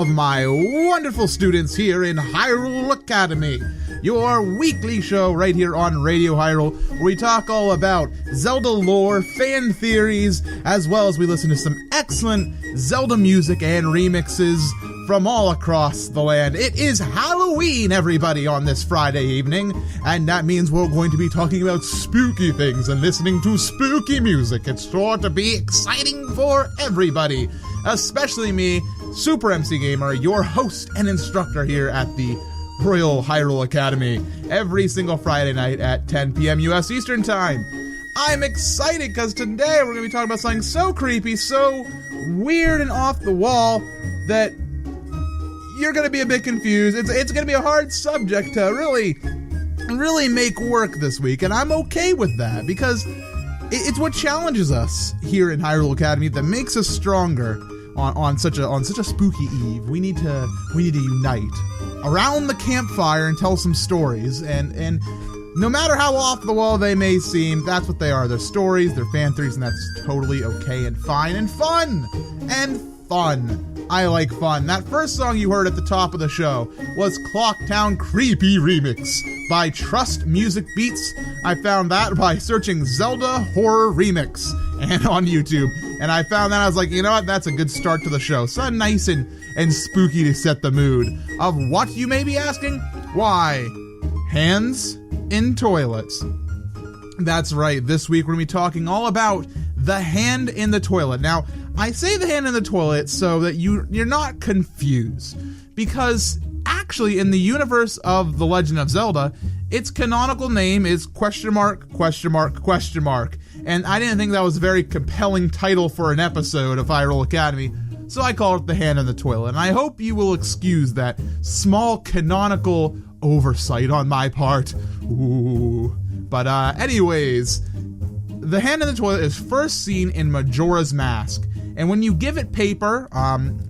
of my wonderful students here in Hyrule Academy, your weekly show right here on Radio Hyrule, where we talk all about Zelda lore, fan theories, as well as we listen to some excellent Zelda music and remixes from all across the land. It is Halloween, everybody, on this Friday evening, and that means we're going to be talking about spooky things and listening to spooky music. It's sure to be exciting for everybody, especially me, Super MC Gamer, your host and instructor here at the Royal Hyrule Academy, every single Friday night at 10 p.m. U.S. Eastern Time. I'm excited because today we're going to be talking about something so creepy, so weird and off the wall that you're going to be a bit confused. It's going to be a hard subject to really make work this week, and I'm okay with that because it's what challenges us here in Hyrule Academy that makes us stronger on such a spooky eve. We need to unite around the campfire and tell some stories, and no matter how off the wall they may seem, that's what they are. They're stories, they're fan theories, and that's totally okay and fine and fun. I like fun. That first song you heard at the top of the show was Clocktown Creepy Remix by Trust Music Beats. I found that by searching Zelda Horror Remix and on YouTube. And I found that, I was like, you know what, that's a good start to the show. So nice and spooky to set the mood of what you may be asking. Why? Hands in toilets. That's right, this week we're going to be talking all about the hand in the toilet. Now, I say the hand in the toilet so that you're not confused, because actually in the universe of The Legend of Zelda, its canonical name is ? And I didn't think that was a very compelling title for an episode of Hyrule Academy, so I call it the hand in the toilet. And I hope you will excuse that small canonical oversight on my part. Ooh. But anyways, the hand in the toilet is first seen in Majora's Mask. And when you give it paper,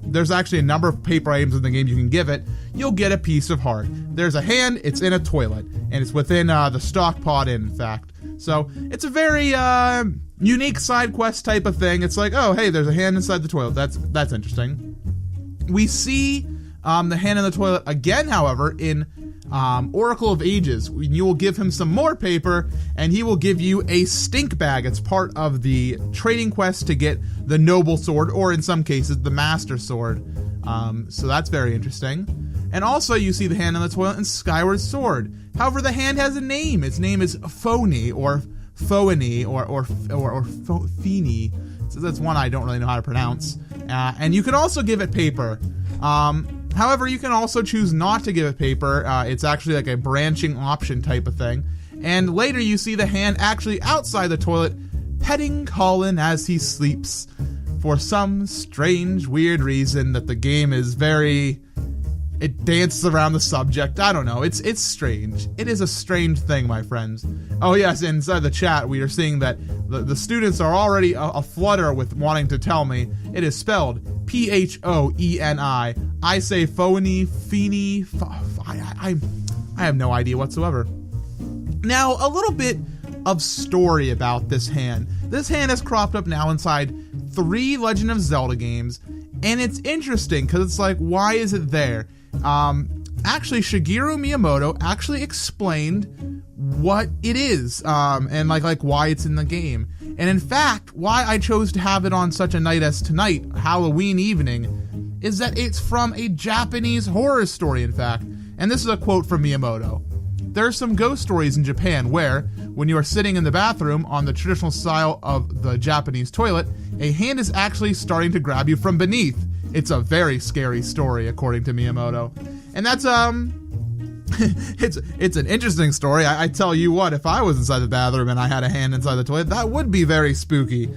there's actually a number of paper items in the game you can give it, you'll get a piece of heart. There's a hand, it's in a toilet, and it's within the stock pod in fact. So it's a very unique side quest type of thing. It's like, oh, hey, there's a hand inside the toilet. That's interesting. We see the hand in the toilet again, however, in Oracle of Ages. You will give him some more paper, and he will give you a stink bag. It's part of the trading quest to get the noble sword, or in some cases, the master sword. So that's very interesting. And also, you see the hand in the toilet in Skyward Sword. However, the hand has a name. Its name is Phony, or Phoany, or Feeny. So that's one I don't really know how to pronounce. And you can also give it paper. However, you can also choose not to give it paper. It's actually like a branching option type of thing. And later you see the hand actually outside the toilet petting Colin as he sleeps. For some strange, weird reason that the game is it dances around the subject. I don't know. It's strange. It is a strange thing, my friends. Oh yes, inside the chat we are seeing that the students are already aflutter with wanting to tell me. It is spelled Phony. I say Phony, Feeny. I have no idea whatsoever. Now, a little bit of story about this hand. This hand has cropped up now inside 3 Legend of Zelda games, and it's interesting because it's like, why is it there? Actually, Shigeru Miyamoto actually explained what it is, and like why it's in the game. And in fact, why I chose to have it on such a night as tonight, Halloween evening, is that it's from a Japanese horror story, in fact. And this is a quote from Miyamoto. There are some ghost stories in Japan where, when you are sitting in the bathroom on the traditional style of the Japanese toilet, a hand is actually starting to grab you from beneath. It's a very scary story, according to Miyamoto. And that's, it's an interesting story. I tell you what, if I was inside the bathroom and I had a hand inside the toilet, that would be very spooky.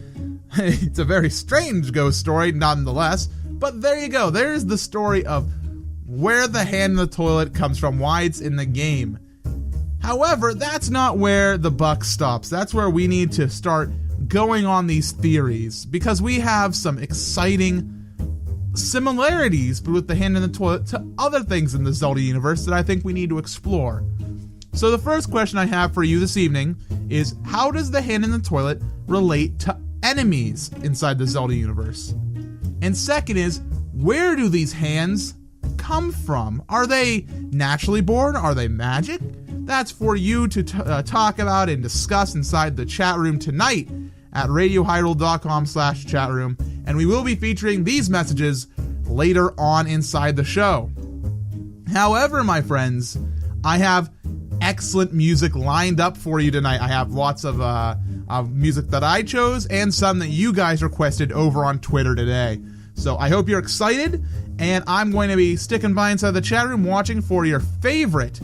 It's a very strange ghost story, nonetheless. But there you go. There's the story of where the hand in the toilet comes from, why it's in the game. However, that's not where the buck stops. That's where we need to start going on these theories, because we have some exciting similarities with the hand in the toilet to other things in the Zelda universe that I think we need to explore. So the first question I have for you this evening is, how does the hand in the toilet relate to enemies inside the Zelda universe? And second is, Where do these hands come from? Are they naturally born? Are they magic? That's for you to talk about and discuss inside the chat room tonight at radiohyrule.com/chatroom, and we will be featuring these messages later on inside the show. However, my friends, I have excellent music lined up for you tonight. I have lots of music that I chose and some that you guys requested over on Twitter today. So I hope you're excited, and I'm going to be sticking by inside the chat room watching for your favorite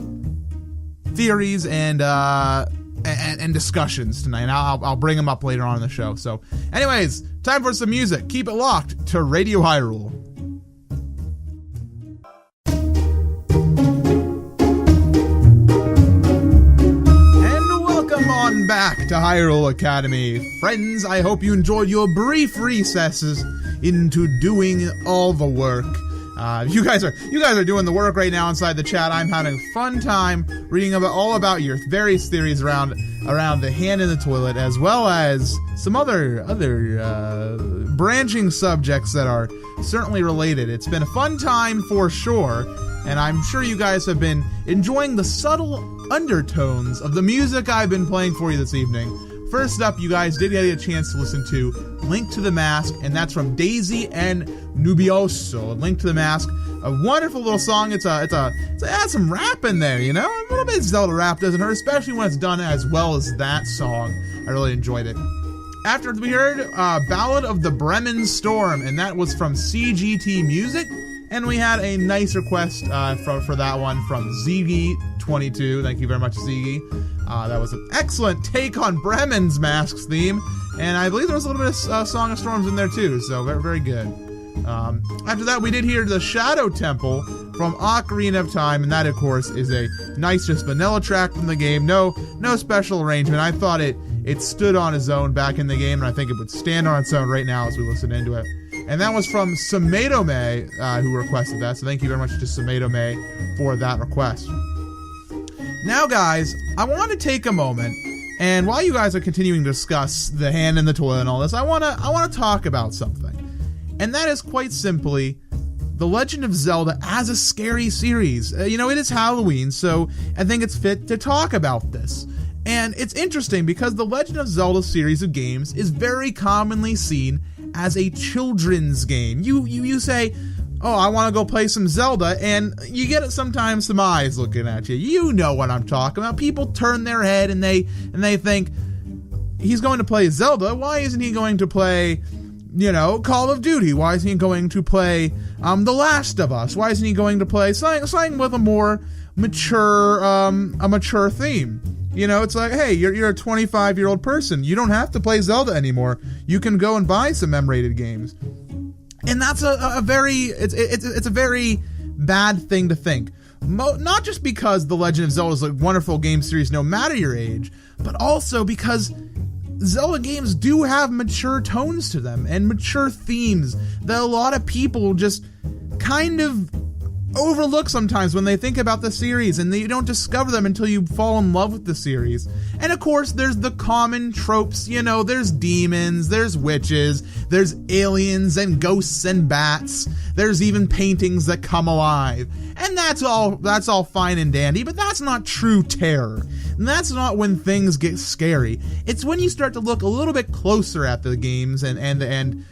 theories and discussions tonight. I'll bring them up later on in the show. So anyways, time for some music. Keep it locked to Radio Hyrule. And welcome on back to Hyrule Academy. Friends, I hope you enjoyed your brief recesses into doing all the work. You guys are doing the work right now inside the chat. I'm having a fun time reading all about your various theories around the hand in the toilet, as well as some other branching subjects that are certainly related. It's been a fun time for sure, and I'm sure you guys have been enjoying the subtle undertones of the music I've been playing for you this evening. First up, you guys did get a chance to listen to Link to the Mask, and that's from Daisy and Nubioso. Link to the Mask, a wonderful little song. It has some rap in there, you know? A little bit of Zelda rap doesn't hurt, especially when it's done as well as that song. I really enjoyed it. After we heard Ballad of the Bremen Storm, and that was from CGT Music, and we had a nice request for that one from Ziggy22. Thank you very much, Ziggy. That was an excellent take on Bremen's Masks theme, and I believe there was a little bit of Song of Storms in there too, so very, very good. After that, we did hear the Shadow Temple from Ocarina of Time, and that, of course, is a nice, just vanilla track from the game. No special arrangement. I thought it stood on its own back in the game, and I think it would stand on its own right now as we listen into it. And that was from Sumetome, who requested that, so thank you very much to Sumetome for that request. Now, guys, I want to take a moment, and while you guys are continuing to discuss the hand in the toilet and all this, I want to talk about something. And that is quite simply The Legend of Zelda as a scary series. It is Halloween, so I think it's fit to talk about this. And it's interesting because the Legend of Zelda series of games is very commonly seen as a children's game. You say, oh, I want to go play some Zelda, and you get sometimes some eyes looking at you. You know what I'm talking about. People turn their head and they think, he's going to play Zelda. Why isn't he going to play, Call of Duty? Why isn't he going to play The Last of Us? Why isn't he going to play something with a more mature theme? It's like, hey, you're a 25-year-old person. You don't have to play Zelda anymore. You can go and buy some M-rated games. And that's a very bad thing to think. Not just because The Legend of Zelda is a wonderful game series no matter your age, but also because Zelda games do have mature tones to them and mature themes that a lot of people just kind of overlook sometimes when they think about the series, and you don't discover them until you fall in love with the series. And of course, there's the common tropes, there's demons, there's witches, there's aliens and ghosts and bats, there's even paintings that come alive. And that's all fine and dandy, but that's not true terror. And that's not when things get scary. It's when you start to look a little bit closer at the games and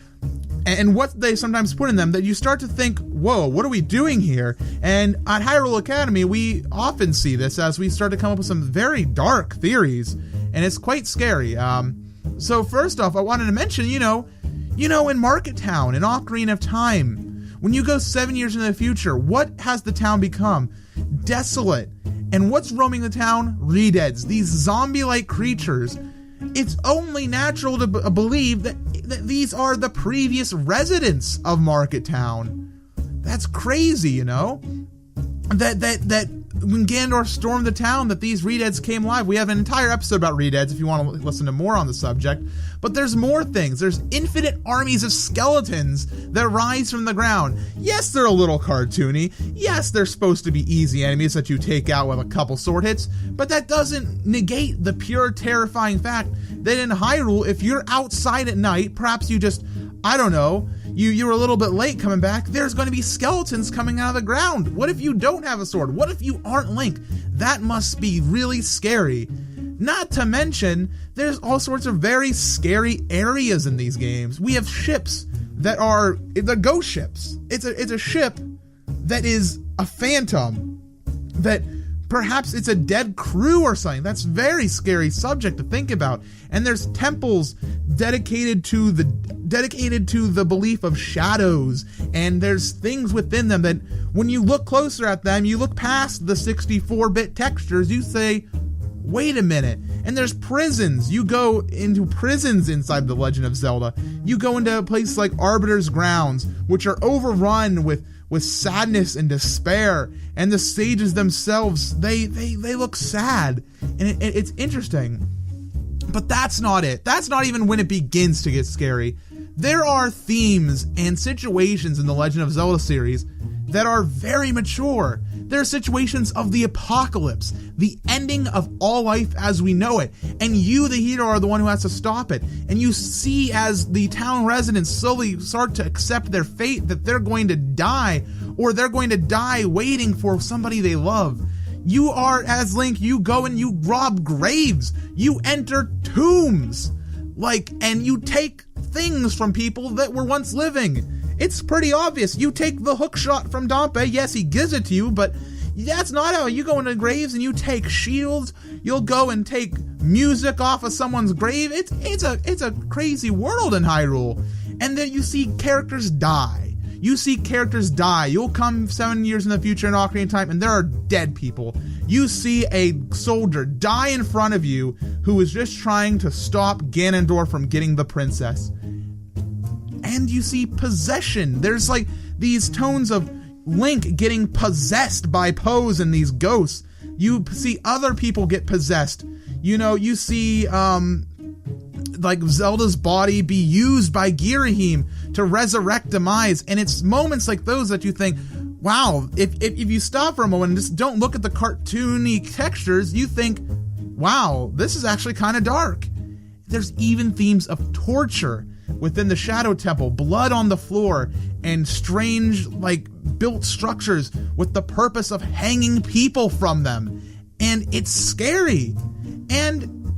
what they sometimes put in them that you start to think, whoa, what are we doing here? And at Hyrule Academy, we often see this as we start to come up with some very dark theories, and it's quite scary. So first off, I wanted to mention, in Market Town, in Ocarina of Time, when you go 7 years into the future, what has the town become? Desolate. And what's roaming the town? Redeads, these zombie-like creatures. It's only natural to believe that these are the previous residents of Market Town. That's crazy, That when Ganondorf stormed the town, that these Redeads came alive. We have an entire episode about Redeads if you want to listen to more on the subject. But there's more things. There's infinite armies of skeletons that rise from the ground. Yes, they're a little cartoony. Yes, they're supposed to be easy enemies that you take out with a couple sword hits. But that doesn't negate the pure terrifying fact that in Hyrule, if you're outside at night, perhaps you just, you were a little bit late coming back, there's going to be skeletons coming out of the ground. What if you don't have a sword? What if you aren't Link? That must be really scary. Not to mention, there's all sorts of very scary areas in these games. We have ships that are the ghost ships. It's a ship that is a phantom, that perhaps it's a dead crew or something. That's a very scary subject to think about. And there's temples dedicated to the belief of shadows, and there's things within them that when you look closer at them, you look past the 64-bit textures, you say, wait a minute. And there's prisons. You go into prisons inside The Legend of Zelda. You go into a place like Arbiter's Grounds, which are overrun with sadness and despair, and the sages themselves, they look sad, and it's interesting. But that's not it. That's not even when it begins to get scary. There are themes and situations in the Legend of Zelda series that are very mature. There are situations of the apocalypse, the ending of all life as we know it, and you, the hero, are the one who has to stop it. And you see as the town residents slowly start to accept their fate, that they're going to die, or they're going to die waiting for somebody they love. You are, as Link, you go and you rob graves, you enter tombs, and you take things from people that were once living. It's pretty obvious. You take the hook shot from Dompe. Yes, he gives it to you, but that's not how you go into graves and you take shields. You'll go and take music off of someone's grave. It's a crazy world in Hyrule. And then you see characters die. You'll come 7 years in the future in Ocarina of Time, and there are dead people. You see a soldier die in front of you who is just trying to stop Ganondorf from getting the princess. And you see possession. There's these tones of Link getting possessed by Pose and these ghosts. You see other people get possessed. You see Zelda's body be used by Girahim to resurrect Demise. And it's moments like those that you think, wow, if you stop for a moment and just don't look at the cartoony textures, you think, wow, this is actually kind of dark. There's even themes of torture within the Shadow Temple, blood on the floor, and strange, built structures with the purpose of hanging people from them. And it's scary. And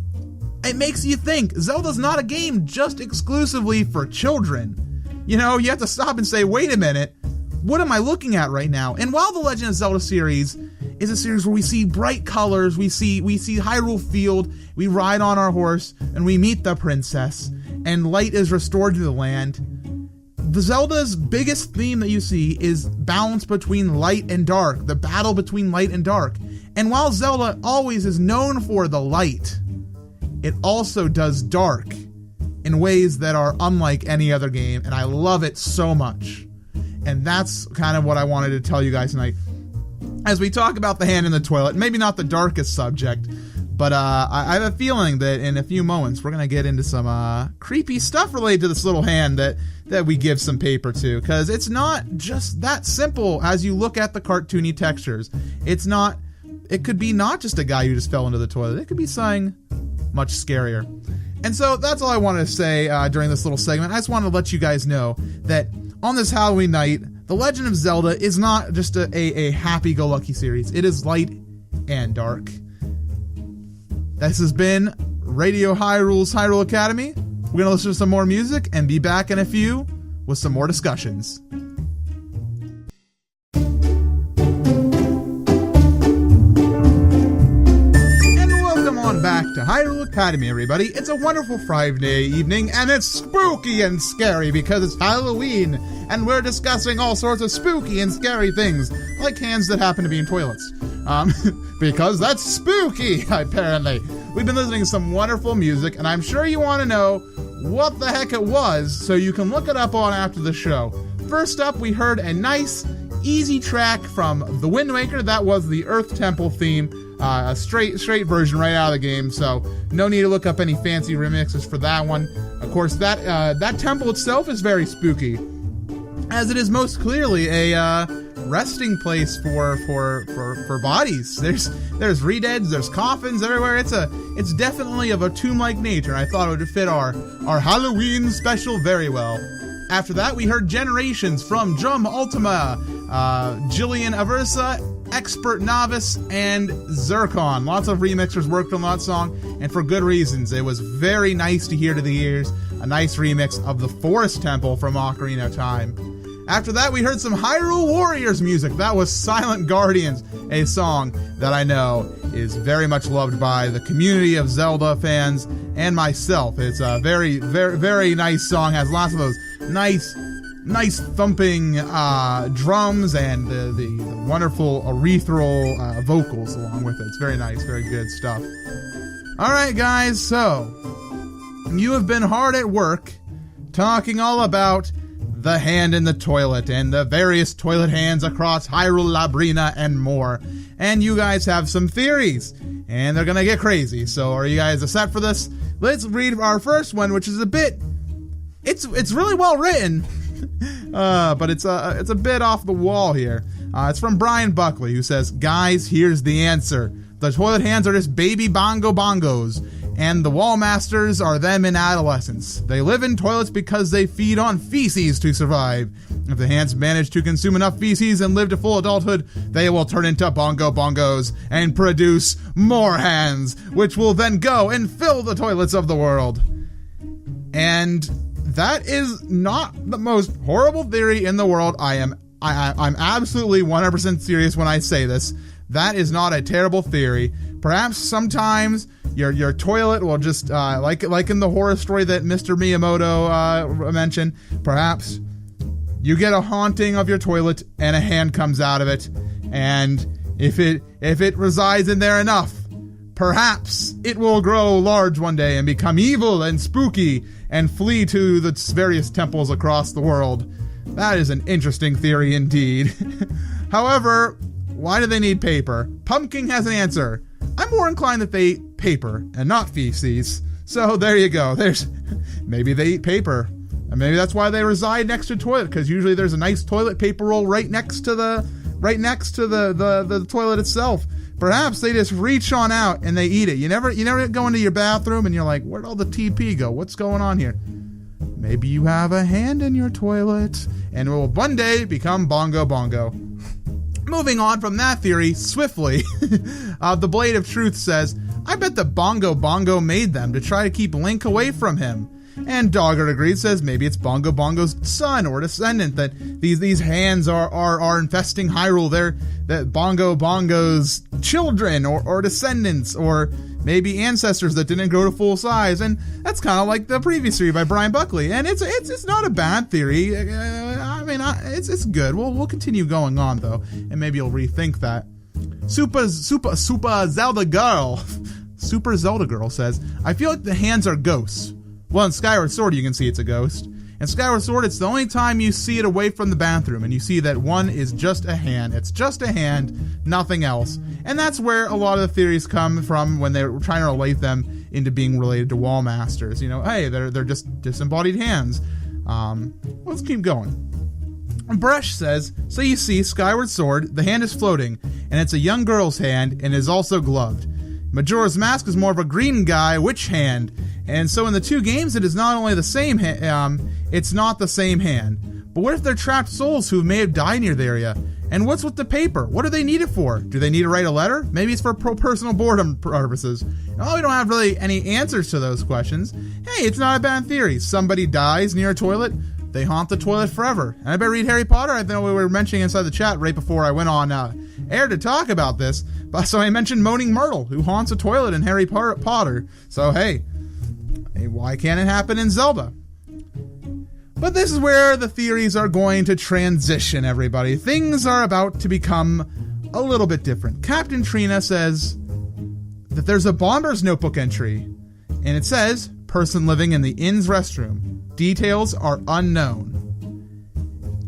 it makes you think, Zelda's not a game just exclusively for children. You have to stop and say, wait a minute, what am I looking at right now? And while the Legend of Zelda series is a series where we see bright colors, we see Hyrule Field, we ride on our horse, and we meet the princess, and light is restored to the land, the Zelda's biggest theme that you see is balance between light and dark, the battle between light and dark. And while Zelda always is known for the light, it also does dark in ways that are unlike any other game, and I love it so much. And that's kind of what I wanted to tell you guys tonight. As we talk about the hand in the toilet, maybe not the darkest subject, but I have a feeling that in a few moments we're going to get into some creepy stuff related to this little hand that we give some paper to, because it's not just that simple as you look at the cartoony textures. It could be not just a guy who just fell into the toilet. It could be something much scarier. And so that's all I wanted to say during this little segment. I just wanted to let you guys know that on this Halloween night, The Legend of Zelda is not just a happy-go-lucky series. It is light and dark. This has been Radio Hyrule's Hyrule Academy. We're going to listen to some more music and be back in a few with some more discussions. Back to Hyrule Academy, everybody. It's a wonderful Friday evening, and it's spooky and scary because it's Halloween, and we're discussing all sorts of spooky and scary things, like hands that happen to be in toilets. Because that's spooky, apparently. We've been listening to some wonderful music, and I'm sure you want to know what the heck it was, so you can look it up on after the show. First up, we heard a nice, easy track from The Wind Waker. That was the Earth Temple theme. A straight version right out of the game, so no need to look up any fancy remixes for that one. Of course, that temple itself is very spooky, as it is most clearly a resting place for bodies. There's redeads, there's coffins everywhere. It's definitely of a tomb-like nature. I thought it would fit our Halloween special very well. After that, we heard Generations from Drum Ultima, Jillian Aversa, Expert Novice, and Zircon. Lots of remixers worked on that song, and for good reasons. It was very nice to hear to the ears, a nice remix of the Forest Temple from Ocarina of Time. After that, we heard some Hyrule Warriors music. That was Silent Guardians, a song that I know is very much loved by the community of Zelda fans and myself. It's a very, very, very nice song. Has lots of those nice thumping drums and the wonderful ethereal vocals along with it. It's very nice, very good stuff. All right, guys, so you have been hard at work talking all about the hand in the toilet and the various toilet hands across Hyrule Labrina and more. And you guys have some theories, and they're gonna get crazy. So are you guys set for this? Let's read our first one, which is a bit... It's really well written, but it's a bit off the wall here. It's from Brian Buckley, who says, "Guys, here's the answer. The toilet hands are just baby bongos, and the wall masters are them in adolescence. They live in toilets because they feed on feces to survive. If the hands manage to consume enough feces and live to full adulthood, they will turn into bongos and produce more hands, which will then go and fill the toilets of the world." And that is not the most horrible theory in the world. I'm absolutely 100% serious when I say this. That is not a terrible theory. Perhaps sometimes your toilet will just like in the horror story that Mr. Miyamoto mentioned. Perhaps you get a haunting of your toilet and a hand comes out of it, and if it resides in there enough, perhaps it will grow large one day and become evil and spooky and flee to the various temples across the world. That is an interesting theory indeed. However, why do they need paper? Pumpkin has an answer. I'm more inclined that they eat paper and not feces. So there you go. Maybe they eat paper. And maybe that's why they reside next to a toilet, because usually there's a nice toilet paper roll right next to the toilet itself. Perhaps they just reach on out and they eat it. You never go into your bathroom and you're like, where'd all the TP go? What's going on here? Maybe you have a hand in your toilet and it will one day become bongo. Moving on from that theory swiftly, the Blade of Truth says, "I bet the Bongo made them to try to keep Link away from him." And Doggart agrees, says maybe it's Bongo's son or descendant, that these hands are infesting Hyrule. They're that Bongo's children or descendants, or maybe ancestors that didn't grow to full size. And that's kind of like the previous theory by Brian Buckley. And it's not a bad theory. It's good. We'll continue going on though, and maybe you'll rethink that. Super Zelda Girl. Super Zelda Girl says, "I feel like the hands are ghosts. Well, in Skyward Sword, you can see it's a ghost. In Skyward Sword, it's the only time you see it away from the bathroom, and you see that one is just a hand. It's just a hand, nothing else. And that's where a lot of the theories come from when they're trying to relate them into being related to wall masters. You know, hey, they're just disembodied hands. Let's keep going. Bresh says, "So you see, Skyward Sword, the hand is floating, and it's a young girl's hand, and is also gloved. Majora's Mask is more of a green guy, witch hand, and so in the two games it is not only the same it's not the same hand. But what if they're trapped souls who may have died near the area? And what's with the paper? What do they need it for? Do they need to write a letter? Maybe it's for personal boredom purposes." Well, we don't have really any answers to those questions. Hey, it's not a bad theory. Somebody dies near a toilet, they haunt the toilet forever. And I better read Harry Potter. I know we were mentioning inside the chat right before I went on air to talk about this. So I mentioned Moaning Myrtle, who haunts a toilet in Harry Potter. So hey, why can't it happen in Zelda? But this is where the theories are going to transition, everybody. Things are about to become a little bit different. Captain Trina says that there's a Bomber's Notebook entry, and it says, "Person living in the inn's restroom. Details are unknown."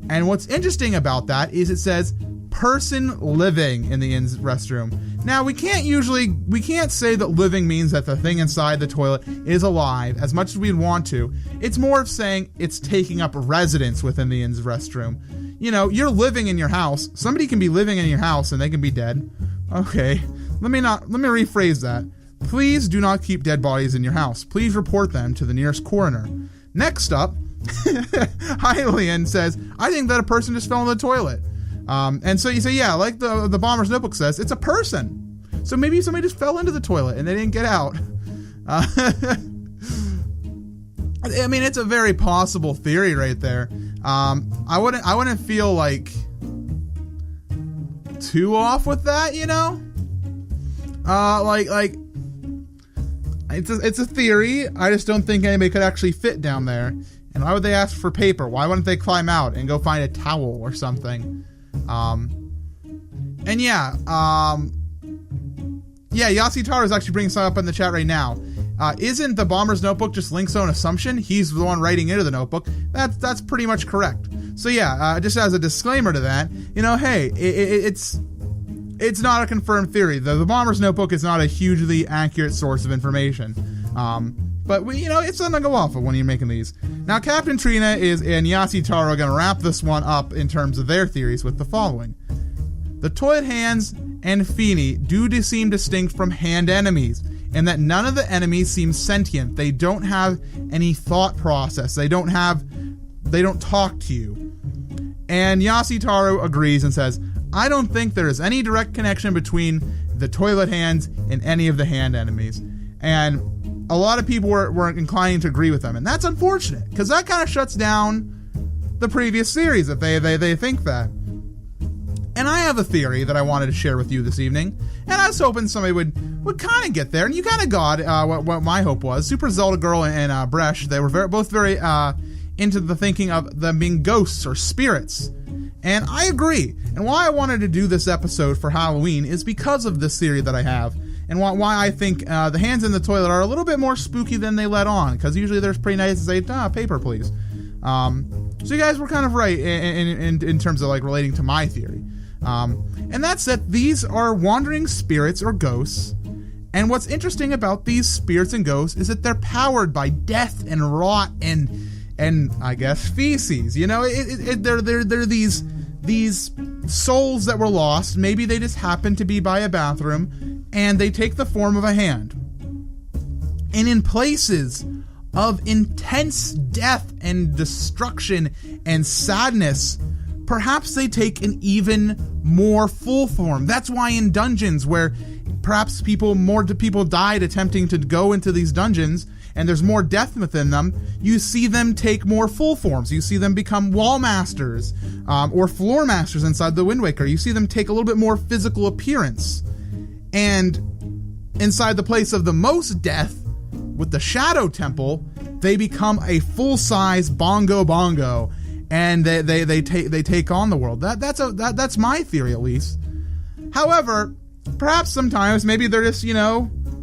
And what's interesting about that is it says, "Person living in the inn's restroom." Now, we can't say that living means that the thing inside the toilet is alive as much as we'd want to. It's more of saying it's taking up residence within the inn's restroom. You know, you're living in your house. Somebody can be living in your house and they can be dead. Okay, let me rephrase that. Please do not keep dead bodies in your house. Please report them to the nearest coroner. Next up, Hylian says, I think that a person just fell in the toilet. And so you say, yeah, like the Bomber's Notebook says, it's a person. So maybe somebody just fell into the toilet and they didn't get out. I mean, it's a very possible theory right there. I wouldn't feel like too off with that, you know? Like it's a theory. I just don't think anybody could actually fit down there. And why would they ask for paper? Why wouldn't they climb out and go find a towel or something? Yasitaro is actually bringing something up in the chat right now. Isn't the Bomber's Notebook just Link's own assumption? He's the one writing into the notebook. That's pretty much correct. So yeah, just as a disclaimer to that, you know, hey, it's not a confirmed theory. The Bomber's Notebook is not a hugely accurate source of information. But it's something to go off of when you're making these. Now, Captain Trina and Yasitaro are going to wrap this one up in terms of their theories with the following. The Toilet Hands and Feeny do seem distinct from hand enemies, and that none of the enemies seem sentient. They don't have any thought process. They don't talk to you. And Yasitaro agrees and says, I don't think there is any direct connection between the Toilet Hands and any of the hand enemies. And a lot of people were inclining to agree with them, and that's unfortunate, because that kind of shuts down the previous series if they think that. And I have a theory that I wanted to share with you this evening, and I was hoping somebody would kind of get there, and you kind of got what my hope was. Super Zelda Girl and Bresh, they were both very into the thinking of them being ghosts or spirits. And I agree. And why I wanted to do this episode for Halloween is because of this theory that I have, and why I think the hands in the toilet are a little bit more spooky than they let on, because usually they're pretty nice and say, paper please. So you guys were kind of right in terms of like relating to my theory. And that's that these are wandering spirits or ghosts, and what's interesting about these spirits and ghosts is that they're powered by death and rot and I guess feces. You know, they're these souls that were lost. Maybe they just happened to be by a bathroom, and they take the form of a hand. And in places of intense death and destruction and sadness, perhaps they take an even more full form. That's why in dungeons where perhaps more people died attempting to go into these dungeons, and there's more death within them, you see them take more full forms. You see them become wall masters or floor masters inside the Wind Waker. You see them take a little bit more physical appearance. And inside the place of the most death, with the Shadow Temple, they become a full-size bongo, and they take on the world. That's my theory, at least. However, perhaps sometimes maybe they're just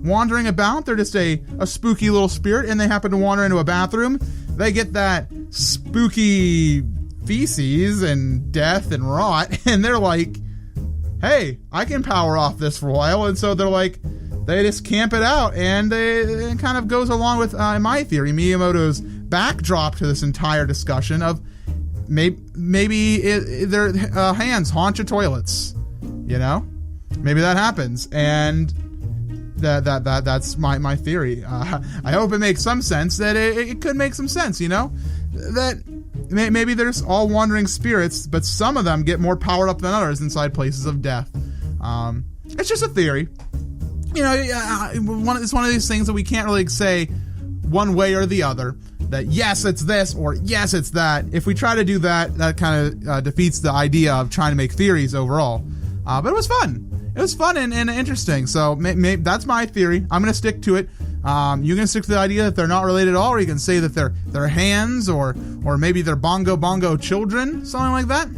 wandering about. They're just a spooky little spirit, and they happen to wander into a bathroom. They get that spooky feces and death and rot, and they're like, hey, I can power off this for a while. And so they're like, they just camp it out, and it kind of goes along with my theory, Miyamoto's backdrop to this entire discussion of maybe their hands haunt your toilets. Maybe that happens, and that's my theory. I hope it makes some sense. That it could make some sense. That maybe there's all wandering spirits, but some of them get more powered up than others inside places of death. It's just a theory. It's one of these things that we can't really say one way or the other, that yes, it's this, or yes, it's that. If we try to do that, that kind of defeats the idea of trying to make theories overall. But it was fun. It was fun and interesting. So that's my theory. I'm going to stick to it. You can stick to the idea that they're not related at all, or you can say that they're hands, or maybe they're bongo children, something like that.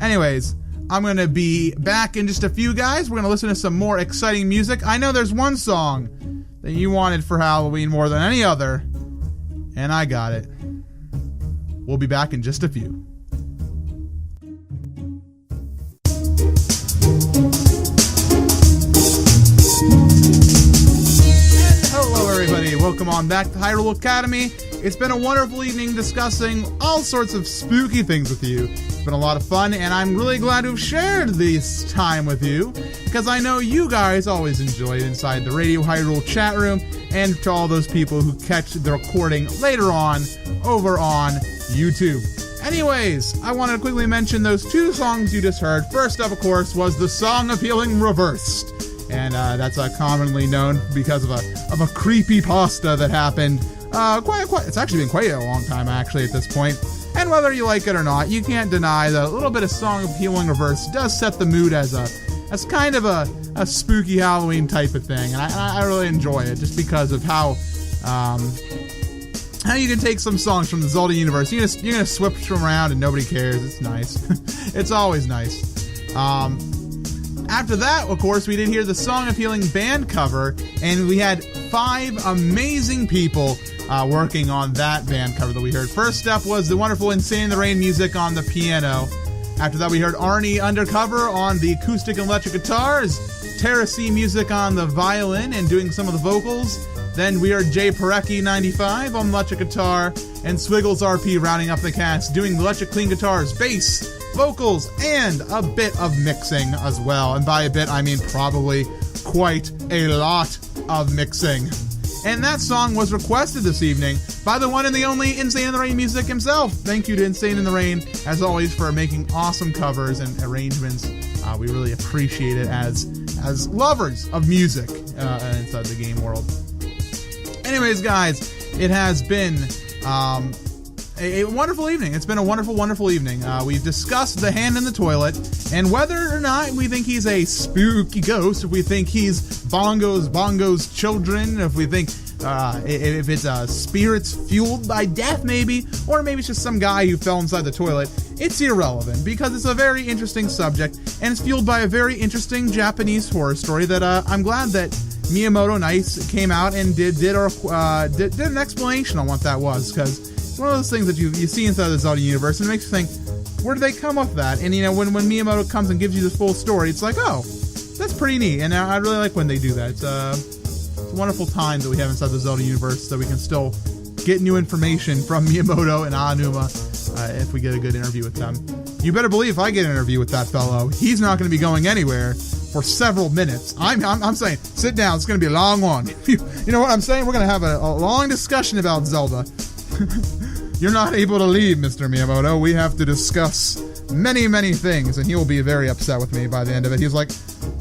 Anyways, I'm going to be back in just a few, guys. We're going to listen to some more exciting music. I know there's one song that you wanted for Halloween more than any other, and I got it. We'll be back in just a few. Hello, everybody. Welcome on back to Hyrule Academy. It's been a wonderful evening discussing all sorts of spooky things with you. It's been a lot of fun, and I'm really glad to have shared this time with you, because I know you guys always enjoy it inside the Radio Hyrule chat room, and to all those people who catch the recording later on over on YouTube. Anyways, I wanted to quickly mention those two songs you just heard. First up, of course, was the Song of Healing Reversed. And that's commonly known because of a creepypasta that happened it's actually been quite a long time actually at this point. And whether you like it or not, you can't deny that a little bit of Song of Healing Reversed does set the mood as kind of a spooky Halloween type of thing. And I really enjoy it just because of how you can take some songs from the Zelda universe. You're gonna switch them around and nobody cares. It's nice. It's always nice. After that, of course, we did hear the Song of Healing band cover, and we had 5 amazing people working on that band cover that we heard. First up was the wonderful Insane in the Rain music on the piano. After that, we heard Arnie Undercover on the acoustic and electric guitars, Tara C music on the violin and doing some of the vocals. Then we heard Jay Parecki 95 on electric guitar, and Swiggles RP rounding up the cast, doing electric clean guitars, bass, vocals, and a bit of mixing as well. And by a bit, I mean probably quite a lot of mixing. And that song was requested this evening by the one and the only Insane in the Rain music himself. Thank you to Insane in the Rain, as always, for making awesome covers and arrangements. We really appreciate it as lovers of music inside the game world. Anyways, guys, it has been a wonderful evening. It's been a wonderful, wonderful evening. We've discussed the Hand in the Toilet, and whether or not we think he's a spooky ghost, if we think he's Bongo's children, if we think if it's spirits fueled by death, maybe, or maybe it's just some guy who fell inside the toilet, it's irrelevant, because it's a very interesting subject, and it's fueled by a very interesting Japanese horror story that I'm glad that Miyamoto Nice came out and did an explanation on what that was, because it's one of those things that you see inside the Zelda universe, and it makes you think, where did they come up with that? And, when Miyamoto comes and gives you the full story, it's like, oh, that's pretty neat, and I really like when they do that. It's a wonderful time that we have inside the Zelda universe, that we can still get new information from Miyamoto and Aonuma if we get a good interview with them. You better believe if I get an interview with that fellow, he's not going to be going anywhere for several minutes. I'm saying, sit down, it's going to be a long one. You know what I'm saying? We're going to have a long discussion about Zelda. You're not able to leave, Mr. Miyamoto. We have to discuss many, many things, and he will be very upset with me by the end of it. He's like,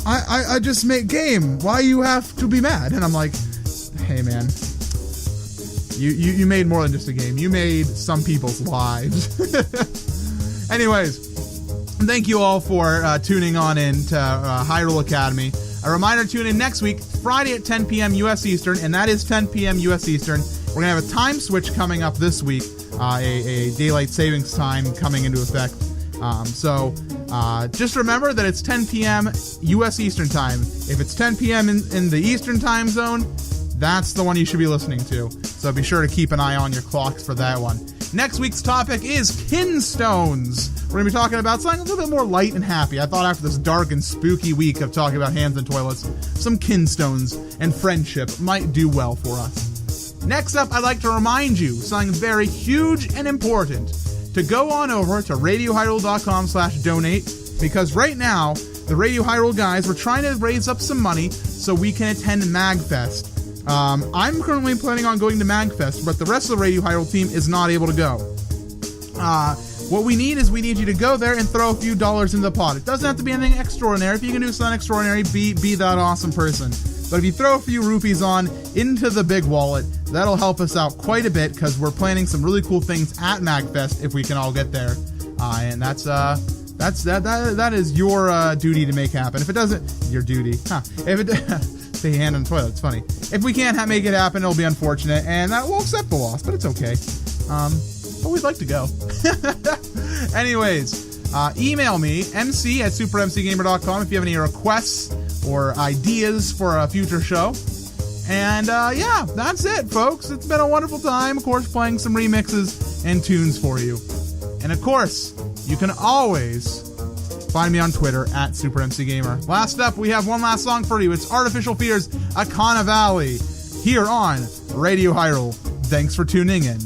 I just make game. Why you have to be mad? And I'm like, hey, man, you made more than just a game. You made some people's lives. Anyways, thank you all for tuning on in to Hyrule Academy. A reminder to tune in next week, Friday at 10 p.m. U.S. Eastern, and that is 10 p.m. U.S. Eastern. We're going to have a time switch coming up this week, a daylight savings time coming into effect. So just remember that it's 10 p.m. U.S. Eastern time. If it's 10 p.m. in the Eastern time zone, that's the one you should be listening to. So be sure to keep an eye on your clocks for that one. Next week's topic is kinstones. We're going to be talking about something a little bit more light and happy. I thought after this dark and spooky week of talking about hands and toilets, some kinstones and friendship might do well for us. Next up, I'd like to remind you something very huge and important. To go on over to RadioHyrule.com/donate, because right now, the Radio Hyrule guys, we're trying to raise up some money so we can attend MagFest. I'm currently planning on going to MagFest, but the rest of the Radio Hyrule team is not able to go. What we need you to go there and throw a few dollars in the pot. It doesn't have to be anything extraordinary. If you can do something extraordinary, be that awesome person. But if you throw a few rupees on into the big wallet, that'll help us out quite a bit, because we're planning some really cool things at MagFest if we can all get there. And that is your duty to make happen. If it doesn't, your duty. If it say hand in the toilet, it's funny. If we can't make it happen, it'll be unfortunate, and we'll accept the loss, but it's okay. But we'd like to go. Anyways, email me, mc@supermcgamer.com, if you have any requests or ideas for a future show. And yeah, that's it, folks. It's been a wonderful time, of course, playing some remixes and tunes for you. And of course, you can always find me on Twitter @SuperMCGamer. Last up, we have one last song for you. It's Artificial Fears, Akana Valley, here on Radio Hyrule. Thanks for tuning in.